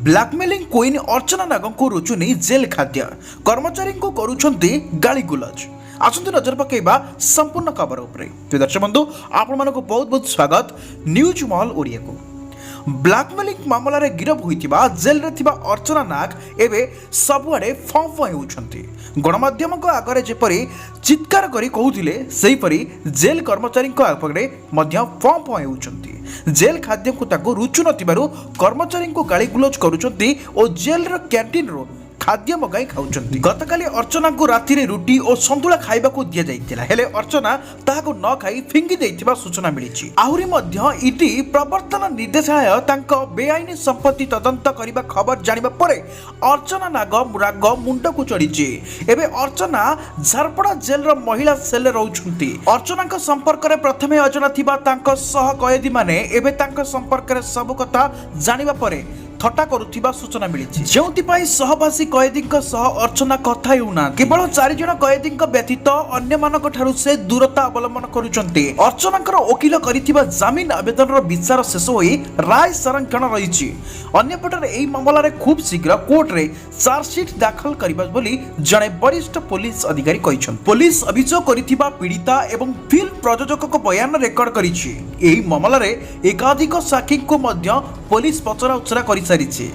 Blackmailing queen अर्चना नाग को रुचुनी jail खाद्य कर्मचारी को करुछंती गाली गुलज। आसंतु नजर पकेबा संपूर्ण खबर उपरे। तो दर्शक बंधु आपण मानको बहुत बहुत स्वागत न्यूज महल ओडिया को। ब्लैकमेलिंग मामला रे गिरफ होइतिबा जेल रे थिबा अर्चना नाग एबे सबुआडे फॉर्म हेउछंती। गणमाध्यम को आगरे जेपरी चित्कार करी कहउथिले सेहीपरी जेल कर्मचारी को आगरे मध्य फॉर्म हेउछंती। जेल खाद्य को ताको रुचु नथिबारु कर्मचारी को गाली गुलज करूछंती और जेल रो कैंटीन रो खाद्य मगाई खाउछंती। गतकाली अर्चना को राति रे रुटी और संतुला खाइबा को दिया जाइतिला, हेले अर्चना ताहाको न खाई फिंगी देइतिबा सूचना मिलिछि। आहुरी मध्य इटी प्रवर्तन निर्देशालय तांको बेआईनी संपत्ति तदंत करिबा खबर जानिबा परे अर्चना नाग राग मुंड को चढ़ीछि। एबे अर्चना झारपड़ा जेल रो महिला सेल रहउछंती। अर्चना को संपर्क रे प्रथमे अजना थिबा तांको सह कैदी माने एबे तांको संपर्क रे सब कथा जानिबा परे थटा करुथिबा सूचना मिलिछि। जेउतिपाई सहवासी कैदी सह अर्चना कथा हेउना केवल 4 जन कैदी व्यतीत अन्य मानक ठारु से दूरता अवलंबन करुचंती। अर्चनाकर वकील करिथिबा जमीन आवेदन रो विचार शेष होई राय संरक्षण रहिछि। अन्यपटरे एही मामला रे खूब शीघ्र कोर्ट रे चार्जशीट दाखल करिबा बोली जणे वरिष्ठ पुलिस अधिकारी कहिछन। पुलिस अभियोग करिथिबा पीड़िता एवं फिल्म प्रयोजक को बयान रेकर्ड करिछि। एही मामला रे एकाधिक साक्षी को मध्य पुलिस पचरा उचरा करि सारिछि।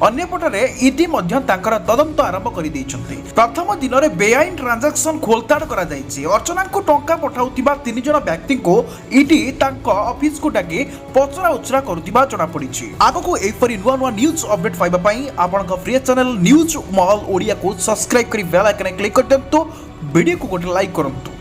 अन्यपटरे ईडी मध्य तांकर तदंत आरंभ करि दैछन्ति। प्रथम दिन रे बेआईन ट्रांजैक्शन खोलताड़ करा जायछि। अर्चना को टंका पठाउतिबा 3 जन व्यक्ति को ईडी तांको ऑफिस को डाके पचरा उचरा करुतिबा जणा पडिछि। आगको एपरि नुवा नुवा न्यूज अपडेट पाइबा पई आपनक प्रिय चैनल न्यूज महल ओडिया को सब्सक्राइब करि बेल आइकन क्लिक कर देंतु। वीडियो को गोटे लाइक करंतु।